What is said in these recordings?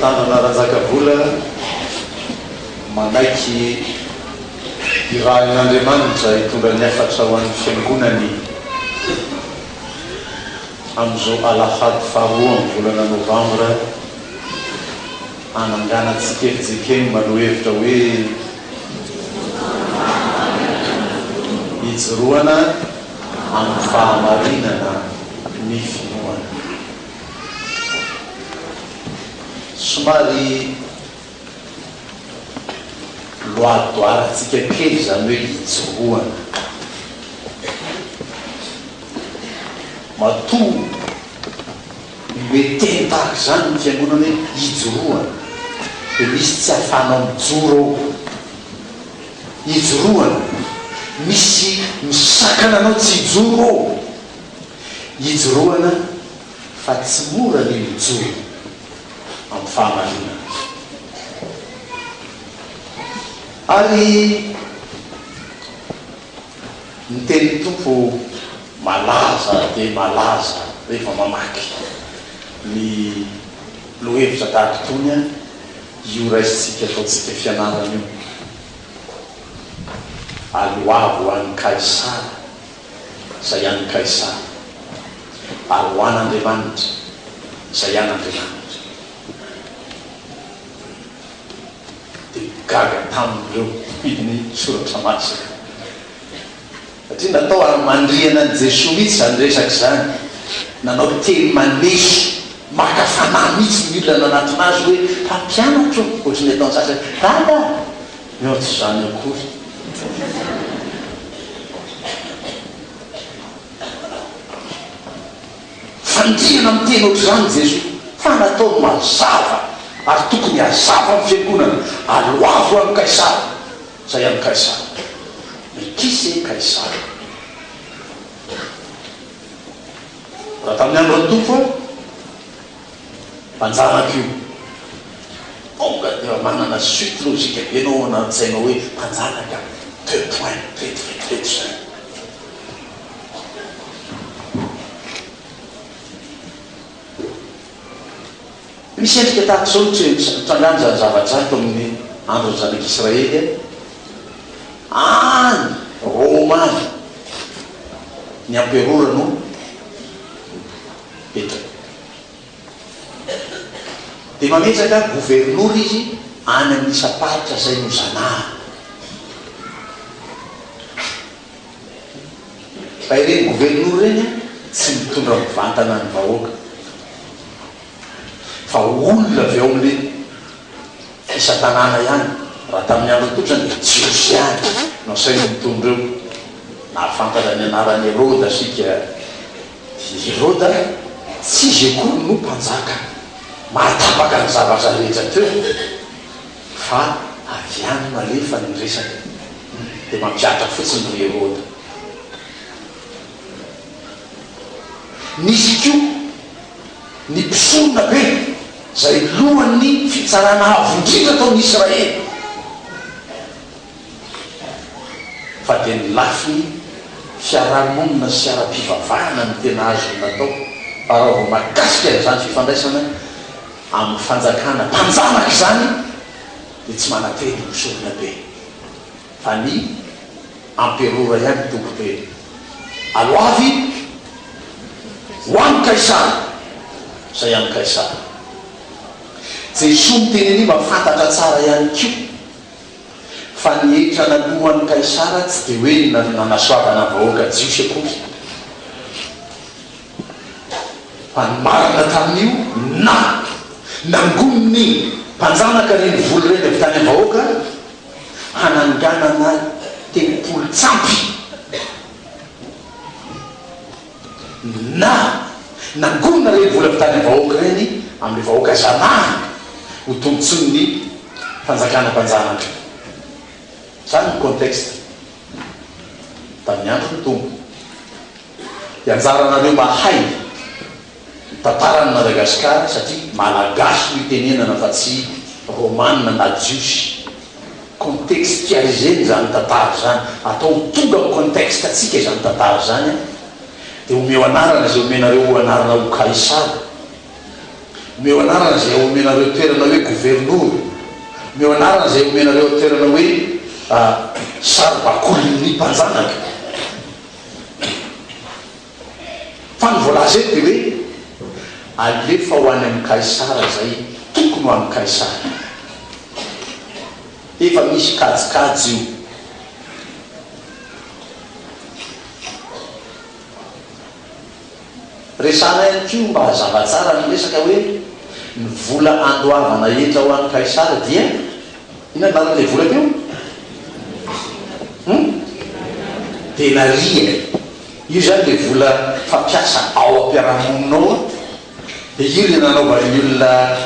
tanana razakavola manaiky irahan'Andriamanitra hitondra ny afatra ho an'ny fiangonany amin'izao alahady faharoa amin'ny volana novambra ananganantsika efijekeny maloha hevitra hoe hijoroana amin'ny fahamarinana ny finoana. Somary loadoaratsika kely zany hoe hijoroana. Matoa hoe teny tahaka zany ny fiangonana hoe hijoroana dia misy tsy hafanao mijoro ao. Hijoroana misy misakana anao tsy hijoro ao. Hijoroana fa tsy mora ny mijoro amin'ny fahamarinana. Ary ny teny tompo malaza dia malaza rehefa mamaky ny lohevitra tahaka itony a, io raisitsika ataotsika fianarana io. Aloavo an'ny Kaisara izay an'ny Kaisara, ary ho an'Andriamanitra izay an'Andriamanitra. Dia gaga tamin'ireo mpidiny soratra masaka satria natao mandriana an' Jesosy mihitsy zany resaka zany. Nanao teny maneso maka fanahy mihitsy ny olona nanatona azy hoe mpampianatra ohatrany ataon'ny sasany dada mihoatra zany akory. Fandriana amin'ny teny ohatr'izany Jesosy fa natao mazava ary tokony hazava amin'ny fiangonana. Aloavo an'ny Kaisara izay an'ny Kaisara, mikisy Kaisara. Raha tamin'ny andro tompo mpanjanaka io tonga dia manana suite logika be anao anatsainao hoe mpanjanaka deux points reto zay. Misy endrika tahaka izao trangany zany zavatra ato amin'ny andro ny zanak'Israely any Romany ny amperora no eto dia mametraka gouvernora izy any amin'ny isaparitra izay no zanaha. Fa ireny gouvernora reny tsy mitondra mivantana ny vahoaka fa olona avy ao amin'ireny isa-tanàna ihany. Raha tamin'ny andro totrany Jiosy ihany no sainy mitondra eo. Nahafantatra ny anaran'ny Herôda sika. Herôda tsy izy akory no mpanjaka mahatapaka ny zavatra rehetra teo fa avy any malefa ny resaka dia mampiatra fotsiny ry Herôda. Nisy koa ny mpisorona be izay lohan'ny fitsarana avondritra taon'ny Israely, fa dia ny lafiny fiarahamonina sy fiara-pivavahana ny tena azo natao. Raha vao makasika izany fifandraisana amin'ny fanjakana mpanjanaka izany dia tsy manateny misorona be fa ny amperora ihany tompo be. Aloavy ho an'ny Kaisara izay an'ny Kaisara. Jesosy miteny ny mafantatra tsara ihany koa fa ny hetra nalohan'ny Kaisara tsy dia hoe nanasoavana vahoaka Jiosy akory, fa ny marina tamin'io na nangoniny mpanjanaka reny voly reny avy tany vahoaka hananganana telopolo tsampy, na nangonina reny voly avy tany vahoaka reny amin'ny vahoaka zanaha ho tombotsony ny fanjakana mpanjanaka. Zany ny contexte tamin'ny andro ny tompo. Dia anjaranareo mahay tantarany Madagasikara satria malagasy no itenenana fa tsy romanina na Jiosy. Contextualiseny zany tantara zany, atao tonga amin'ny contexte atsika izany tantara zany dia omeo anarana izay omenareo anarana ho Kaisara. meo anarana zay omenareo toerana hoe gouvernor, meo anarana zay omenareo toerana hoe sarbakolin'ny mpanjanaka. fa ny voalaza eto de hoe alefa ho any amin'ny kaisara zay tokony ho amin'ny kaisara. Efa misy kajikajy io. Resana ihany ko mba hazavatsara ny resaka hoe ny vola andoavana etra ho an'ny kaisara dia ina naran'ilay vola teo? Denaria. Io zany le vola fampiasa ao am-piarahamoninao. De io le nanaovan'ny olona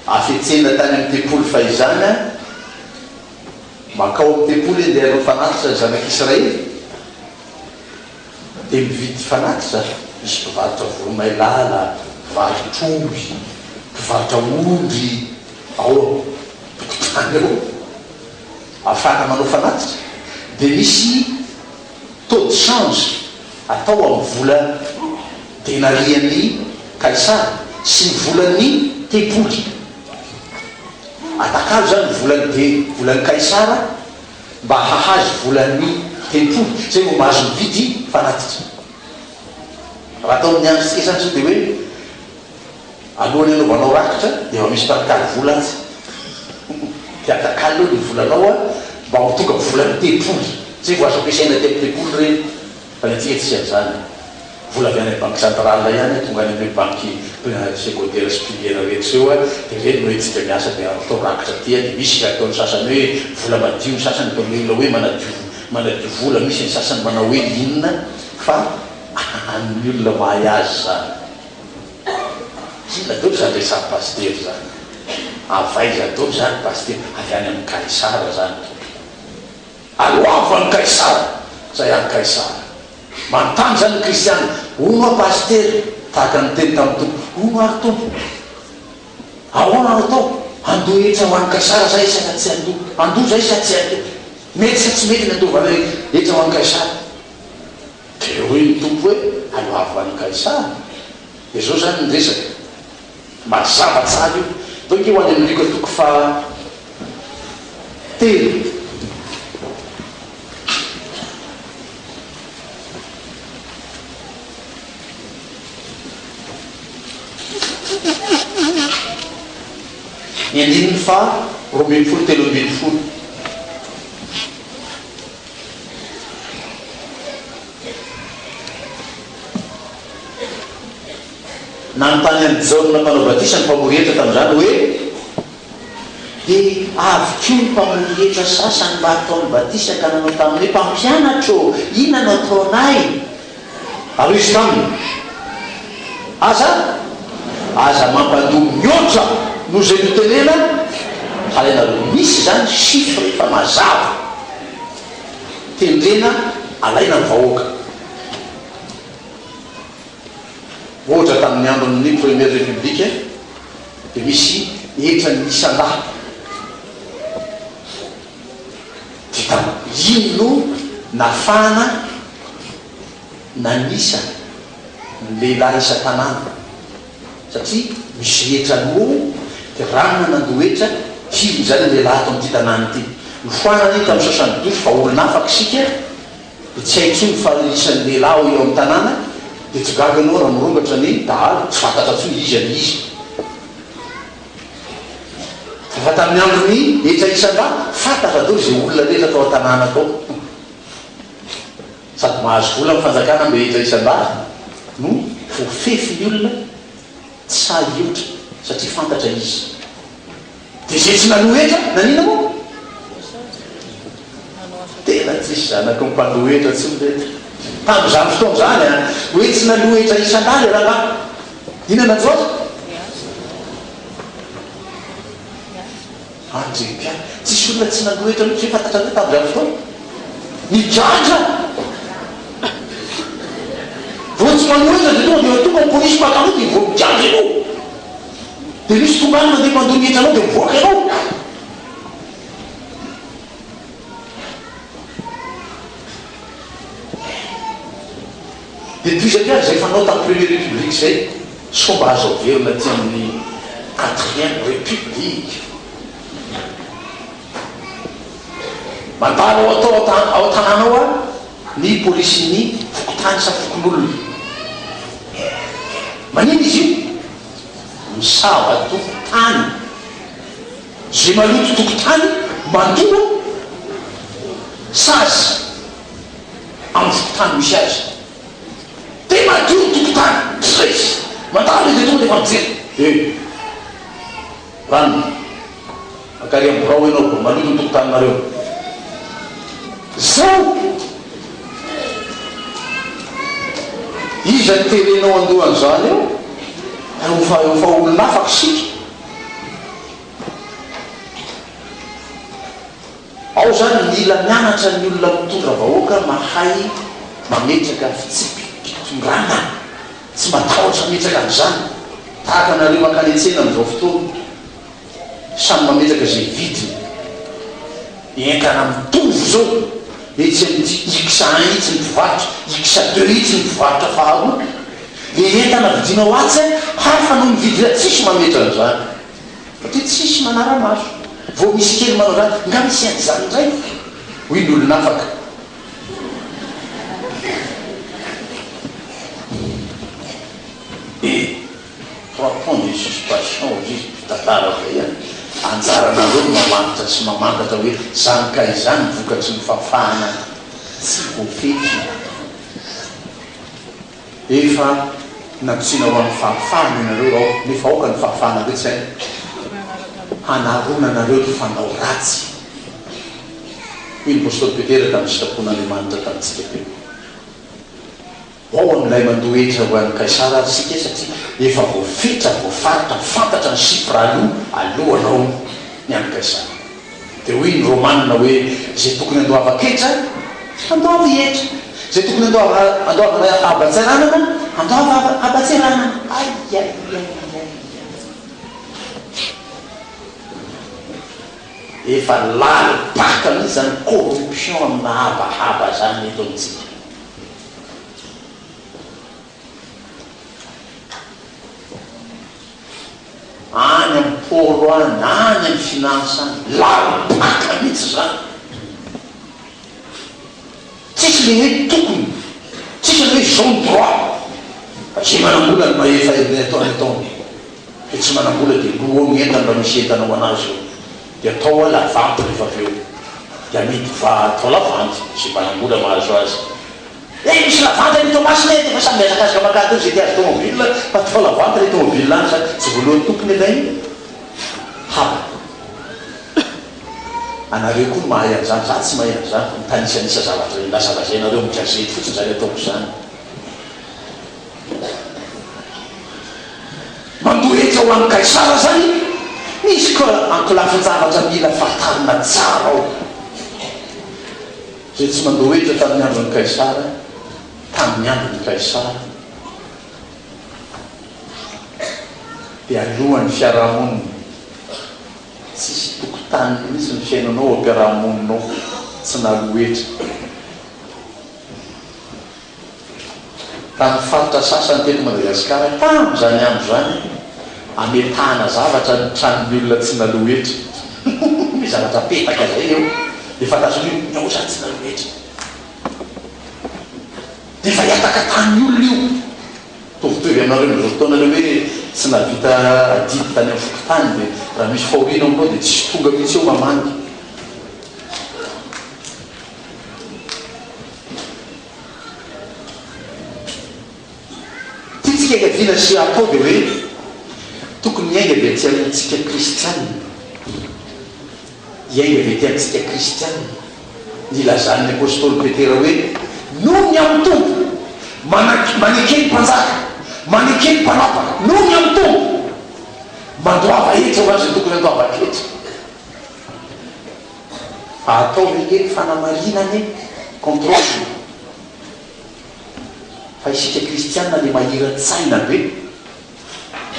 afetsena tany amin'ny tempoly fahizany makao amin'ny tempoly ndeha anao fanatitra ny zanak'Israely. De mividy fanatitra, misy mpivarotra voromailala, mpivarotra omby, mpivarotra ondry ao tokotany ao afaka manao fanatitra. De misy taux de change atao amin'ny vola denarian'ny kaisara sy ny volan'ny tempoly. Atakalo zany volan'ny kaisara mba hahazy volan'ny tempoly zay mo mahazo mividy fanatitra. Raha atao amin'ny andro tsika zany so de hoe alohan'ny anaovanao rakitra de efa misy mpanikary vola azy de atakalo ny volanao mba ho tonga volan'ny tempoly zay vo azo ampiasaina ty amin'ny tempoly reny. Fa ny atsika tsy an'izany, vola avy any banque centrale ihany tonga any amin'ny banque secondaire sy primaire rehetra eo de reny no etsika miasa de atao rakitra tia. De misy ataon'ny sasany hoe vola madio, ny sasany ataon'ny olona hoe manadio vola, misy ny sasany manao hoe inona fa amin'ny olona mahay azy zany. Inona dolo zany resaky paster zany, avaiza dolo zany paster avy any amin'ny kaisara zany. Aloavo any kaisara zay any kaisara. Manontany zany ny kristiana, ono a paster tahaka ny teny tamin'ny tompo, ono ary tompo ahoana atao andoetra ho any kaisara zay saka tsy ando zay sa tsy ando mety sa tsy mety ny andovana etra ho any kaisara. De hoe ny tompo hoe aloavo any kaisara. De zao zany ny resaka mazavatsara io. Donc io ho any amin'ny toko fa telo. Ny andininy fa roa ambin'ny folo telo ambin'ny folo. Nanontany any Jaona mpanao batisa ny mpamory hetra tamin'izany hoe de avy ko ny mpamory hetra sasany mba ataony batisa ka nanao tamin'ny hoe mpampianatro ina no ataonay. Ary izy taminy aza mampandoa miotra no zay notenena halenareo. Misy zany chiffre efa mazava tendrena alaina ny vahoaka. Ohatra tamin'ny andron'ny première république de misy etra ny isan-dahy dita ino no nafana nanisa ny lehilahy isan-tanàna satria misy etra no de ranona nandoetra hino zany lehilahy ato amin'ity tanàna ity. Nofoanany tamin'ny 72 fa olona afaka sika de tsy haintsony fa isan'ny lehilahy eo amin'ny tanàna de tsy gaganao raha mirongatra ny dahalo tsy fantatra tsony izy any izy. Fa tamin'ny androny etra isan-dahy fantatra dao zay olona rehetra atao an-tanàna atao sady mahazo vola amin'ny fanjakana mbe etra isan-dahy no voafefy ny olona tsy sahiotra satria fantatra izy. De zay tsy nanoetra nanina moa tena tsisy zanako mipanoetra tsy miretra tamin'izany fotoana zany hoe tsy nanoetra isan-dahy le raha ina najoazy andrika tsisy olona tsy nanoetra mihitsy hoe fantatra hoe tamin'izany fotoana nijanja vo tsy manoetra de tonga de tonga polisy makanao de vo mijanja anao de misy tonga any mandeha mandoa ny etranao de mivoaka anao. De toizaky azy zay fanao tamin'ny première république zay somba azo averina ty amin'ny quatrième république. Mandalo atao ao tanànao a ny polisin'ny fokotany sa fokon'olona. Manino izy io? Misava tokotany. Zay maloto tokotany mandoa sazy amin'ny fokotany misy azy. Te madio tokotany zay mandalo izy tonga defa mijery. Rano akary amin'ny birao ianao maloto tokotanynareo. Zao iza ny telenao andohan'izany eo fa olona afaka sika. Ao zany mila mianatra ny olona mitondra vahoaka mahay mametraka fitsipitondràna, tsy matahotra metraka an'izany. Tahaka nareo makany an-tsena amin'izao fotoana samy mametraka zay vidiny entana mitovy zao. Etsy x1 itsy ny mpivarotra, x2 itsy ny mpivarotra faharoa. Le entana vidinao atsy hafa no mividy tsisy mametra an'izany satria tsisy manara-maso. Vao misy kely manao zany nga misy an'izany indray hoy ny olona afaka. Trois points de suspension juge tantara zay anjaranareo mamanitra sy mamantatra hoe zany ka izany vokatsy ny fafahana tsy voafeky. Efa natsina ho amin'ny fahafahana ianareo ao nefa aoka ny fahafahana reo tsy hay hanarona nareo fanao ratsy. Hoy ny apôstôly Petera tamin'ny sitrapon'Andriamanitra tamintsika teo. Ao amin'ilay mandohetra ho an'ny Kaisara sika satria efa voafetra voafaritra fantatra ny sifra alohanao ny an'ny Kaisara. Dia hoy ny Romanina hoe zay tokony andoava ketra andoava hetra, zay tokony andoava abatsaranana andoava abatsaranana. Efa lalibaka mihitsy zany corruption amina habahaba zany eto amintsika. Any amin'ny pôlo any, any amin'ny finance any, lalibaka mihitsy zany. Tsisy le hoe tokony, tsisy le hoe zone droit. Tsy manambola ny maefa ataony. Fa tsy manambola dia loha mientana mba misy entanao anazy eo. Dia atao la vente rehefa avy eo. Dia amidy atao la vente, tsy manambola mahazo azy. Misy la vente ny Tomasina efa samy miazakazaka makady zay tia azy tomobile fa atao la vente le tomobile any zany tsy voalohany tompony ilay haba. Anareo koa mahay an'izany, za tsy mahay an'izany mitanisanisa zavatra lasalazay nareo migazety fotsiny zany ataoko zany. Mandohetra ho an'ny Kaisara zany misy ko ankolafin-javatra mila fatarina tsara ao. Zay tsy mandohetra tamin'ny andron'ny Kaisara, tamin'ny andron'ny Kaisara dia alohan'ny fiarahamonina tsisy tokotany mihitsy ny fiainanao ampiarahamoninao tsy nalohetra. Tamin'ny faritra sasany teto Madagasikara tamin'izany andro zany ametahana zavatra ny tranon'ny olona tsy nalohetra. Misy zavatra petaka zay eo dia fantasiny io zany tsy nalohetra. Dia efa hiataka tany olona io. Tovitovy aminareo amin'izao fotoana le hoe tsy navita adidy tany amin'ny fokotany dia raha misy fahoriana aminao dia tsisy tonga mihitsy eo mamangy. Tiatsika ekaviana sy atao dia hoe tokony miainga dia tsy amintsika kristianina. Iainga dia ty amintsika kristianina. Nilazan'ny apôstôly Petera hoe noho ny amin'ny tompo manekeny mpanjaka, manekeny mpanapaka, noho ny amin'ny tompo mandoava hetra ho azy tokony andoava ketra. Fa atao rekeny fanamarinany contrôle. Fa isika kristianina le mahiran-tsaina be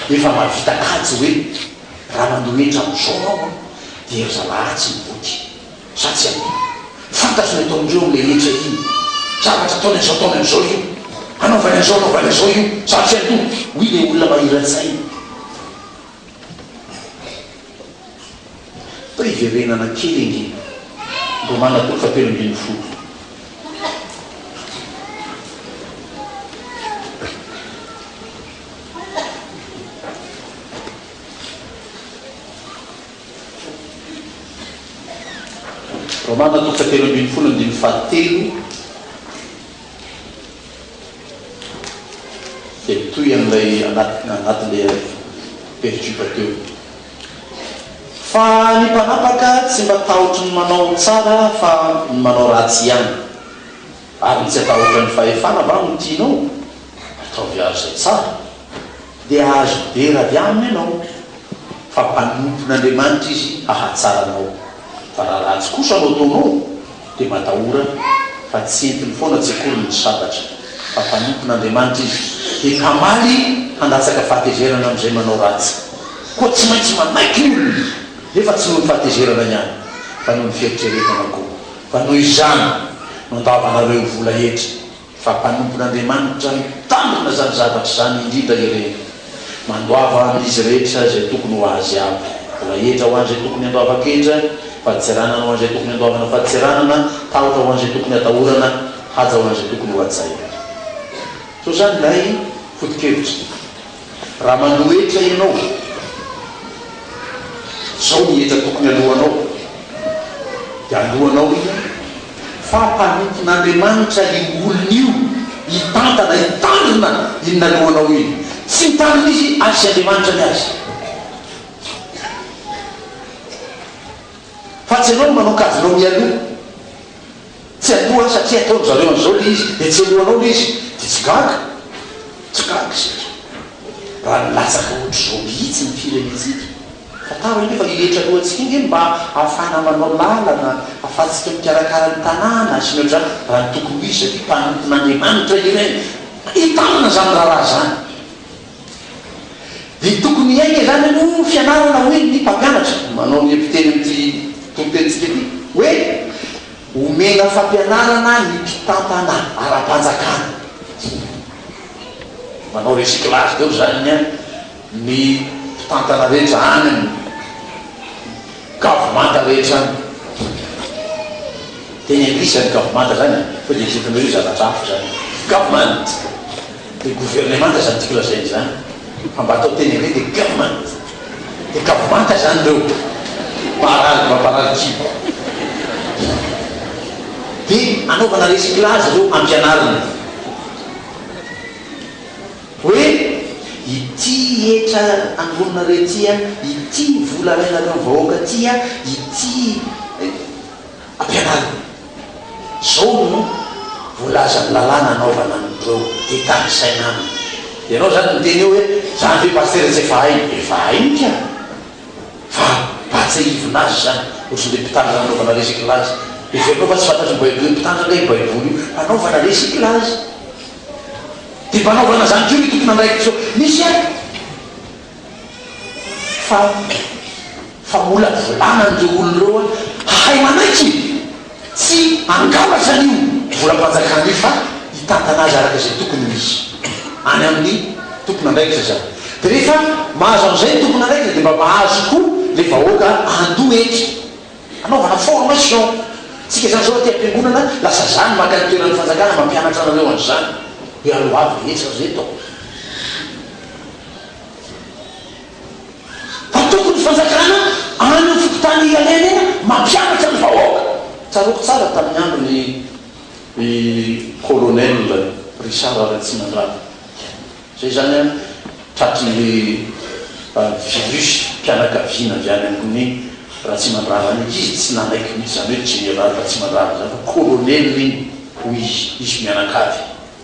efa mavita katsy hoe raha mandohetra amin'izao anao dia zalahatsy miboky satsy amin'ny fantatry ny ataondreo am'le hetra iny zavatra ataony an'izao ataony an'izao io anaovany an'izao anaovany an'izao io satsy ado hoy le olona mahiran-tsaina. to iverenana kely ingy Romana 3:10. Romana 3:10 dia toy amin'ilay anatin'ilay perjupa teo fa ny mpanapaka tsy mba tahotra ny manao tsara fa ny manao ratsy ihany ary ny tsy atahotra ny fahefana va no tianao ataovy azy zay tsara dia azo dera avy aminy ianao fa mpanompon'Andriamanitra izy ahatsaranao fa raha ratsy kosa anao taonao dia matahora fa tsy entiny foana tsy akory ny sabatra fa mpanompon'Andriamanitra izy dia kamaly handatsaka fahatezerana amin'izay manao ratsy koa tsy maintsy manaiky ny olona nefa tsy noho ny fahatezerana ihany fa noho ny fieritreretana koa fa noho izany no andavanareo vola hetra fa mpanompon'Andriamanitra mitandrina zany zavatra zany indrindra ireny mandoava amin'izy rehetra zay tokony ho azy aby vola hetra ho an'izay tokony andoava-kendra fahatseranana ho an'izay tokony andoavana fahatseranana tahotra ho an'izay tokony atahorana haja ho an'izay tokony ho atsaina so zany lay foto-kevitra raha mandohetra ianao zao mihetra tokony alohanao dia alohanao iny fa mpanompon'Andriamanitra io olona io hitantana hitandrina inona alohanao iny tsy mitandrina izy asy Andriamanitra ny azy fa tsy anao no manao kazonao mialoha tsy aloha satria ataony zareo an'izao le izy dia tsy alohanao le izy dia tsy gaga satria raha nilatsaka ohatr' zao mihitsy ny firenetsika fa taro nefa iletra alohantsika iny mba ahafahana manao lalana ahafahantsika mikarakara ny tanàna sy ny ohatr'izany raha ny tokony ho izy satria mpanompon'Andriamanitra ireny hitandrina zany raha zany dia tokony iaina zany no fianarana hoe ny mpampianatra manao ny epiteny amin'ity tompentsika ty hoe omena fampianarana ny mpitantana ara-panjakana manao recyclage deo zany ny mpitantana rehetra any ny gavomanta rehetra any teny anglisany gavomanta zany fa dia sitinareo zavatra hafa zany government dia gouvernemanta zany tiako lazainy zany fa mba atao teny anglisy dia government dia gavomanta zany reo mamparary kibo dia anaovana recyclage reo ampianarana hoe ity etra angonina retya ity vola rainareo vahoaka tya ity ampianarana zao no volaza ny lalàna anaovana an'ireo dia tamisaina aminy dia anao zany miteny eo hoe zany hoe paster tsy efa hainy ka fa batsa ivinazy zany ohatr'le mpitandrina anaovana recyclage ivernao fa tsy fantatry baiboly mpitandrina ilay baiboly io anaovana recyclage dia mpanaovana zany keo tokony andraikitra zao misy a fa mola volana n'ireo olonareo a hahay manaiky tsy angalatra io volam-panjakana io fa hitantana azy araka izay tokony misy any amin'ny tokony andraikitra zany dia rehefa mahazo am'izay tokony andraikitra dia mba mahazo koa le vahoaka andohetra anaovana formation tsika zany zao aty am-piangonana lasa zany maka ny toeran'ny fanjakana mampianatra anareo an'izany hoe alo avy rehetra zay tao fa tokony fanjakana any ny fokotany ialena ena mampianatra ny vahoaka tsaroko tsara tamin'ny andro ny colonel Richard Ratsimandrava zay zany a tratrin'le virus mpianakaviana avy any amin'ny Ratsimandrava izy tsy nanaiky mihitsy zany hoe général Ratsimandrava zany fa colonel iny ho izy mianakavy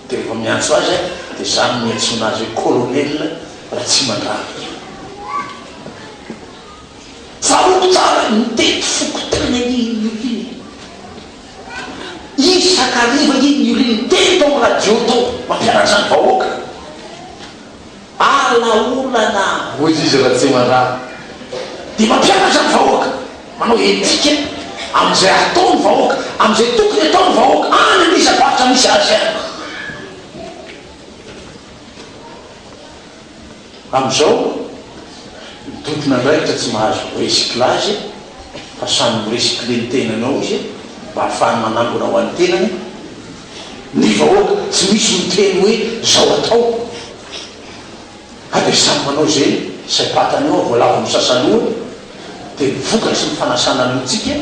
dia rehefa miantso azy dia zany miantsona azy hoe colonel Ratsimandrava tsaroko tsara mitety fokotany iny izy sakariva iny io mitety tao radio tao mampianatra ny vahoaka alaolana hoy izy Ratsimandrava dia mampianatra ny vahoaka manao etika amin'izay atao ny vahoaka amin'izay tokony atao ny vahoaka any misy-bavitra misy azy any amin'izao mitokona andraikitra tsy mahazo recyclage fa samy miresikile ny tenanao izy mba ahafahany manambona ho an'ny tenany ny vahoaka tsy misy miteny hoe zao atao ade samy manao zay saipatany eo voalavo misasaloha dia mivokatsy ny fanasana lotsika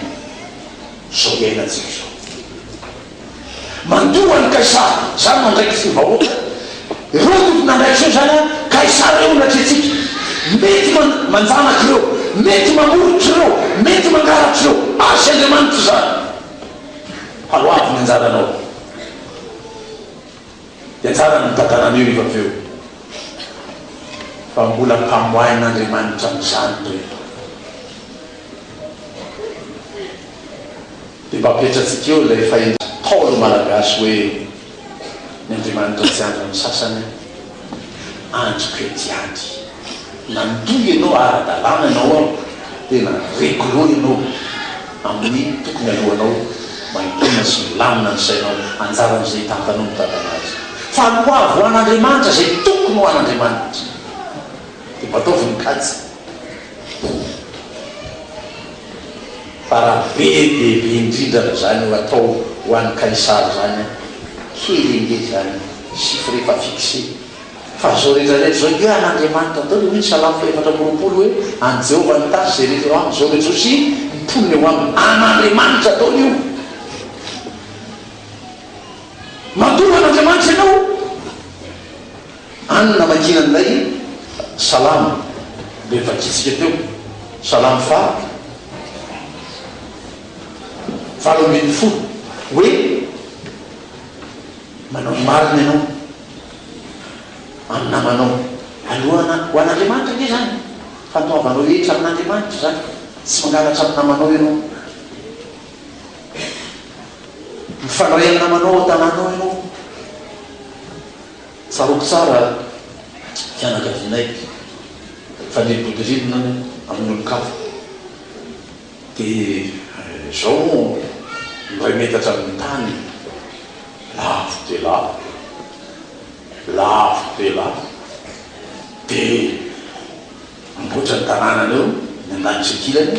zao iainantsika zao mandohany kaisara zany mandraiky sy vahoaka ireo tokona ndraiky zao zany a kaisara eo natretsika mety manjanaky ireo mety mamorotry ireo mety mangaratry ireo asy andriamanitra zany haloavy ny anjaranao di anjara ny tatanan'io ivaveo fa mbola mpamoain'andriamanitra am'izany reo dia mpapetratsika eo lay fa taolo malagasy hoe ny andriamanitra tsy andro ny sasany androko etiady nandoy ianao ara-dalàna ianao ao tena réglo ianao amin'ny tokony alohanao maintona sy milamina ny sainao anjaran'izay tantanao mitantanazy fa loavo ho an'andriamanitra zay tokony ho an'andriamanitra dia mba ataovy nikatsy fa raha be bebe indrindrana zany ho atao ho an'ny kaisara zany kely nge zany chiffre efa fixé fa zao rehetrarehetra zao io an'andriamanitra atao hoe salamo faefatra moroapolo hoe any jehovah ny tasy zay rehetra aminy zao rehetra osy mponiny eo aminy an'andriamanitra atao io mandoa an'andriamanitra ianao anina mankinan'ilay salamo le vakitsika teo salamo valo ambin'ny folo hoe manao marina ianao amin'ny namanao alohana ho an'andriamanitra nge zany fanoavanao etra amin'andriamanitra zany tsy mangalatra amin'ny namanao ianao mifandray amin'ny namanao tanànao ianao tsaroko tsara fianakavinay fanelibodirinina amin'ny olokafo dia zao mray metatra amin'ny tany lavo de lavo de lavo dia amboatra ny tanànany eo ny andanitra kilany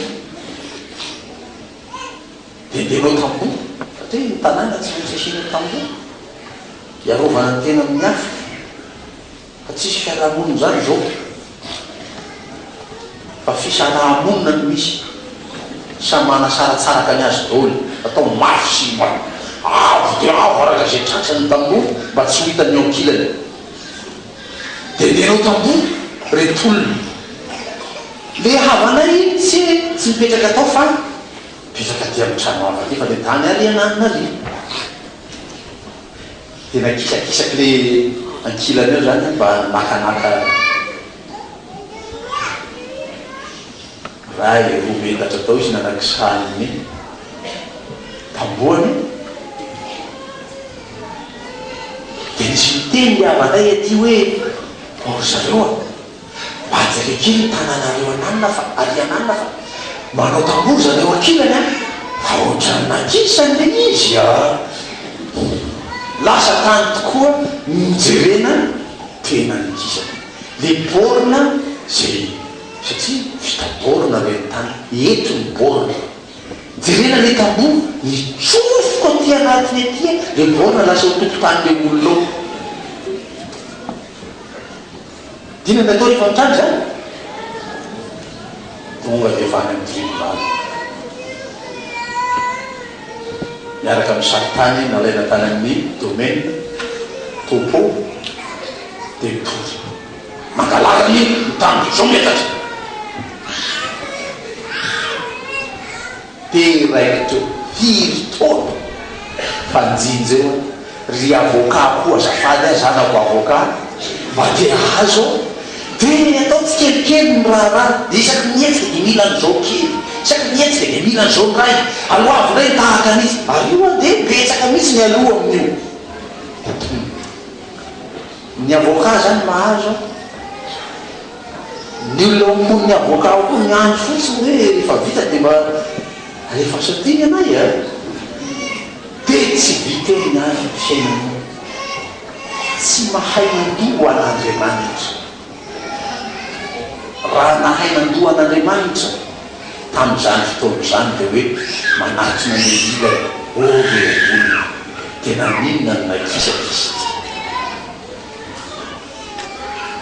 dia ndenao tambo satria ny tanàna tsy maintsy asina tambo iarovana ny tena amin'ny hafa fa tsisy fiarahamonina zany zao fa fisarahamonina no misy samy manasaratsaraka ny azy daholo atao mafy sy avo dia avo araka zay tratrany tambo mba tsy ho hitany eo ankilany dia ndenao tambo retolona le havanay tsy mipetraka atao fa mipetraka ty amin'ny trano hafa ty fa le tany ariananina ary tena kisakisaky le ankilany eo zany mba nakanaka ray roa metatra tao izy nanakisahany tamboany dia nisy miteny havanay aty hoe zareo bajaka kely tanànareo ananina fa ariananina fa manao tambory zareo akilany a fa ohatranynakisany le izy lasa tany tokoa mijerena tena nikisany le borina zay satria vita borina reny tany eto ny borina jerena le tambo nitsofoko ty anatiny atya le borina lasa ho tokotany le olonao dina ny atao rehefa mitrany zany tonga dia efa any amin'ny tribunal miaraka amin'ny saritany nalaina tany amin'ny domaine topo dia mipory mangalarany mitambo zao metatra teraikitro firy taona fanjinja eo ry avocat koa azafady azy zanako avocat mba dia azo dia atao tsy kelikely ny raharaha dia isaky mietsika dia mila an'izao kely isaky mietsika dia mila an'izao ray aloavo ray tahaka an'izy ary io a dia betsaka mihitsy ny aloha amin'io ny avocat zany mahazo ny olona omon'ny avocat koa miandro fotsiny hoe rehefa vita dia mba rehefa satiny anay a dia tsy vita eo ny azy fiainana tsy mahay nandoha an'andriamanitra raha nahay nandoha an'andriamanitra tamin'izany fotoan'izany dia hoe manatrina ny ila olona tena ninona no nakisakisy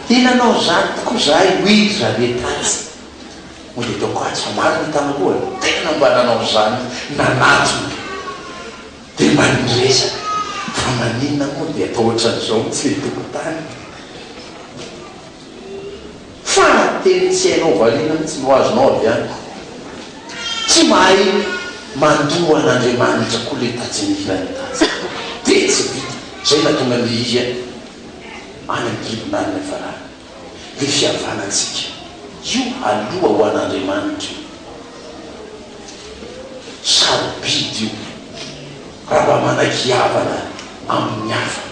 inanao zany tokoa zahay hoiry raha letatsy mo dia taoko atsy fa maro ny tanakoa tena mba nanao zany nanatona dia manresaka fa maninona moa dia atao ohatran'izao tsy tokotany fa teny tsy hainao valina mitsy no azonao avy any tsy mahay mandoa an'Andriamanitra koa le tatsy ny ilany tatsy dia tsy vita zay natonga le izy any amin'ny tribunal ny farany le fihavanantsika io aloha ho an'Andriamanitra io sarobidy io raha mba manakiavana amin'ny hafa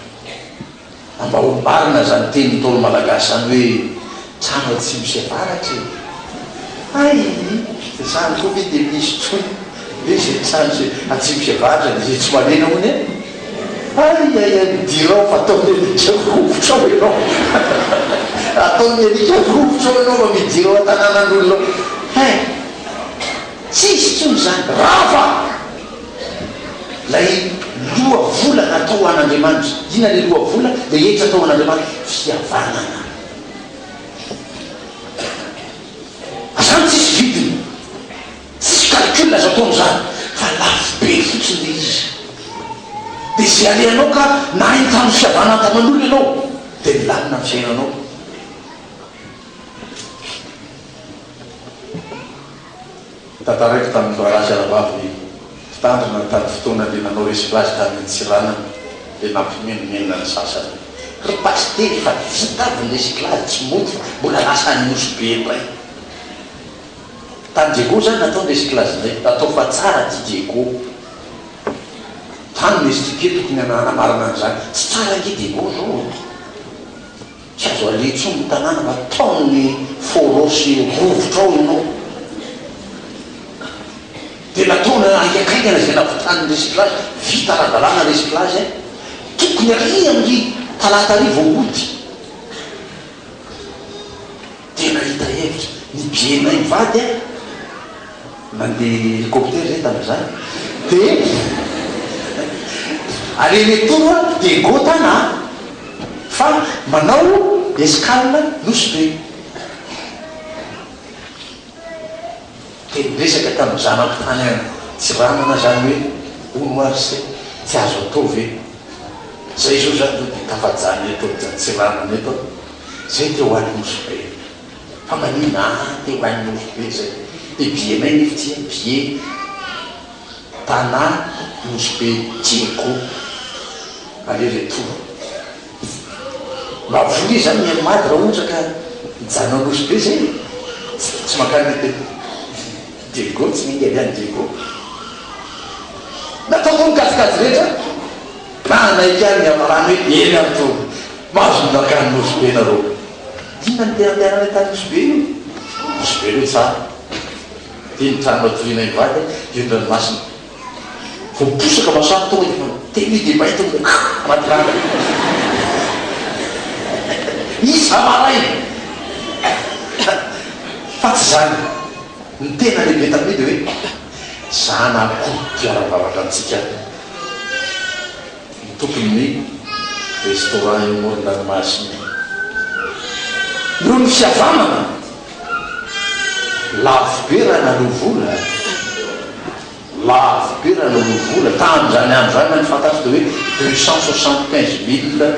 mba ombarina zany teny tolo malagasy any hoe trano tsy misy avaratra ay zany koa ve dia misy trony ve zay trano atsy misy avaratra dia zay tsy malena hony ay midirao fa ataony alika vovotra ao ianao ataony alika vovotra ao ianao fa midirao an-tanànan'olonao tsisy tsony zany rafa lay loha vola natao an'Andriamanitra ina le loha vola le etra atao an'Andriamanitra fihavanana zany tsisy vidiny tsisy calcul azo ataony zany fa lafo be fotsiny le izy dia zay aleanao ka na hitano fihavanana taman'olo ianao dia milamina amin'ny fiainanao tantaraiky tamin'ny varasy arabavy fitandrina tany fotoana le nanao recyclage tamin'ny tsirana le nampimenomenona ny sasany ry pastely fa vitaviny recyclage tsy mody fa mbola lasa nynosy be ray tany Diego zany natao recyclage zay atao fa tsara ty Diego tany misy tike tokony anamarana an'izany tsy tsara ke Diego zao tsy azo aletso ny tanàna fa taony forosy rovotra ao ianao dia nataona aikakaikana zay navotany recyclage vita radalana recyclage tokony ary amin'ny talata arivo ody dia nahita hevitra ny biena ivady mandeha hélicoptère zay tamin'izany dia alenetoro dia gotana fa manao escale nosy be dia miresaka tamin'ny zanako tany tsy ranana zany hoe onoarsy tsy azo atao ve zay zao zany tafajany eto tsy ranana eto zay teo ho any nosy be fa manina teo ho any nosy be zay dia bienay nefa ty bie tanà nosy be Diego aleretoro mba voly zany miamady raha ohatra ka mijanona nosy be zay tsy makany Diego tsy mingaly any Diego nataoko mikasikazy rehetra na naiky any amarany hoe eny any to mahazo minakany nosy be nareo dina ny tenatenany tany nosy be io nosy be reo tsara dia nitrano atoriana ivady io ndranomasina voposaka masoany tonga teny dia mainto anaty rano isa maray fa tsy zany ny tena lehibe tamin'io dia hoe zana akopiaravavaka antsika ny tokony ny restaurant imorin-dranomasina noho ny fihavanana lafo be raha nalo vola lafo be raha nalo vola tamin'izany andro zany na ny fantatro dia hoe 275 000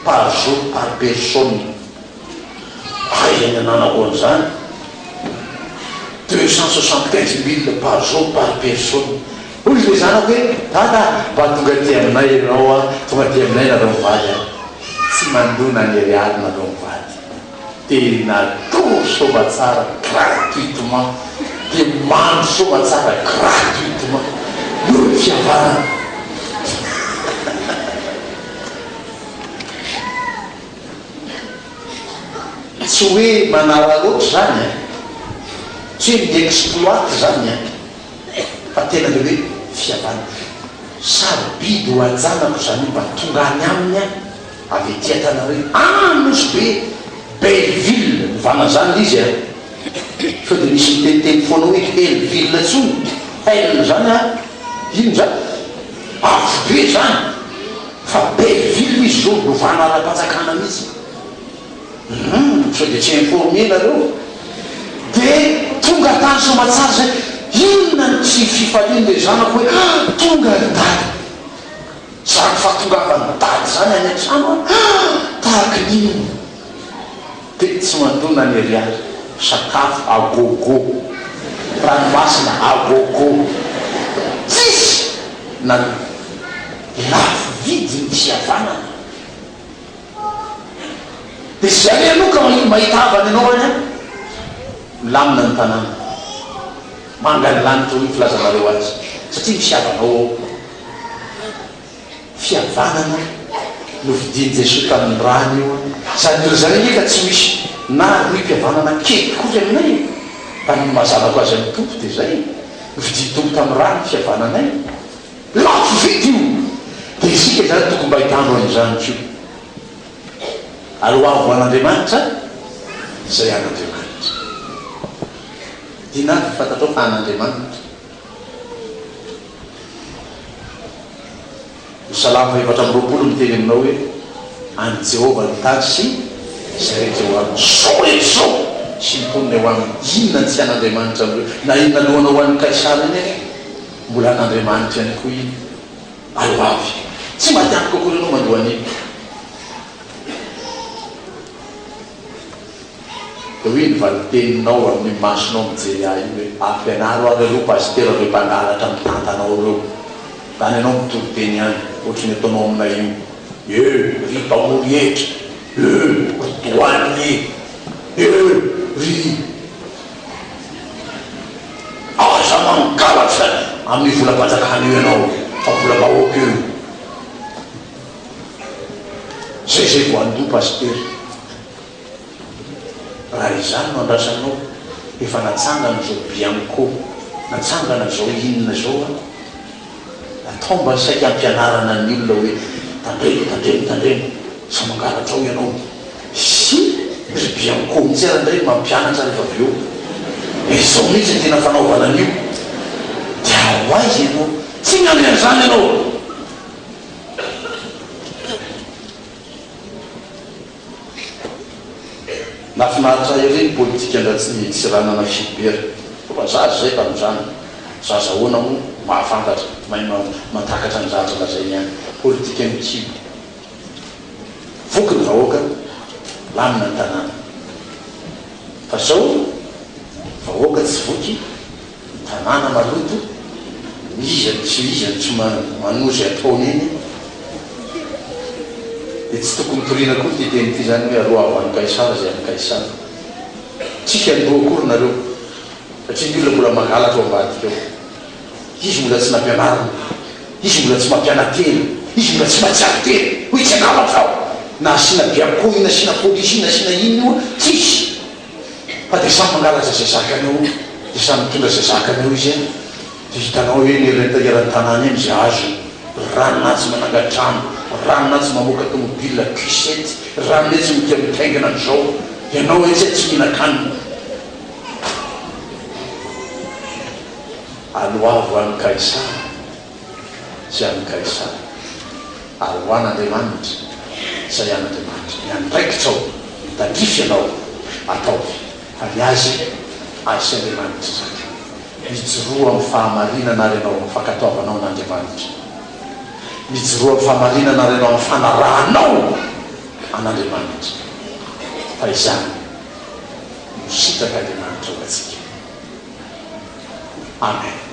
par jour par personne aizany ananako an'izany 275 000 par jour par personne ozy le zanako hoe tata mba tonga ty aminay ianao a tonga ty aminay nareo mivady a tsy mandona ny ariary nareo mivady tena soma tsara gratuitement dia mandro soma tsara gratuitement noho ny fihavanana tsy hoe manara loatra zany tsy hoe miexploite zany fa tena le hoe fihavanana sarobidy ho ajanako zany mba tonga any aminy avy ety Antananarivo nosy be Belleville mivana zany izy fa dia misy miteniteny foana hoe Belleville antsony hainana zany a ino zany avobe zany fa be vilo izy zao lovana ara-panjakana mihitsy sao de tsy informé nareo de tonga tany somatsara zay inona ny tsy fifaliany le zanako hoe tonga ny dady zany fahatongavany dady zany any an-trano tahaka n'ino de tsy mandona ny ariary sakafo agogo ranomasina agogo tsisy na lafo vidy ny tsy havanana de zany aloka mahitavany anao any milamina ny tanàna mangany lanitra hoe filazanareo azy satria misy havanao fihavanana no vidiny Jesosy tamin'ny rany io zany io zany eka tsy misy na hoe mpihavanana kely kory aminay tamin'ny mazavako azy amin'ny tompo de zay vidiny tompo tamin'ny rany fihavananay lafo vidy io de isika zany tokony mba hitandro an'izany io aloavo an'Andriamanitra zay an'Andriamanitra dina fantatrao fa an'Andriamanitra Salamo 4:20 miteny aminao hoe any Jehovah ny tany sy zay rehetra eo aminy sao rehetra sao sy mitonona eo aminy inona tsy an'Andriamanitra amreo na inona lohana ho an'ny Kaisara iny mbola an'Andriamanitra ihany koa iny aloavy tsy matiako kokory anao mandohan'iny de hoe ny valiteninao amin'ny masonao mijery ahy io hoe ampianaro ary aleo pasitera reo mpangalatra amin'ny tantanao reo tany anao mitoro-teny any ohatrany ataonao aminay io ry mpamory etra doany ry aza mangalatra amin'ny volam-panjakana io ianao fa vola bahoaka io zay voandoha pasitera raha izany no andrasanao efa natsangana zao bianco natsangana zao inona zao atao mba saika ampianarana ny olona hoe tandremo sa mangalatrao ianao sy ry bianco mitsy arandray mampianatra rehefa avy eo izao mihitsy ny tena fanaovana an'io de ao aizy ianao tsy miandry an'izany ianao nafinaritra ireny politika ndra tsy ranana fibera fa zazy zay tamin'izany zazahoana moa mahafantatra mahay matakatra ny zaza lazay ihany politika mikibo voky ny vahoaka lamina ny tanàna fa zao vahoaka tsy voky tanàna maloto izany tsy manozy ataony iny de tsy tokony toriana koa ty teny ty zany hoe aloha any Kaisara zay any Kaisara tsika androa akory nareo satria ny olona mbola mangalatra ao ambadika eo izy mbola tsy nampianarana izy mbola tsy mampianatena izy mbola tsy matsiary tena hoe tsy angalatra ao na asina bianco ina asina polisy ina asina ino io tsisy fa de samy mangalatra zay zakany eo de samy mitondra zay zakany eo izy de hitanao hoe nirentaheran'ny tanàna eny zay azo ranonazy manangatrano ranonazy mamoaka tomobile cuisette ranonazy mitia mitaingana an'izao ianao hoe tsy tsy mihinan-kanina aloavo any Kaisara sy any Kaisara aloan'Andriamanitra zay an'Andriamanitra miandraikitsao mitandrify ianao atao fa ny azy sy Andriamanitra zany mijoroa amin'ny fahamarinana ary ianao amin'ny fankatoavanao n'Andriamanitra mijoroa amin'ny fahamarinana ary ianao amin'ny fanarahanao an'Andriamanitra fa izany no sitraka Andriamanitra ho atsika amen.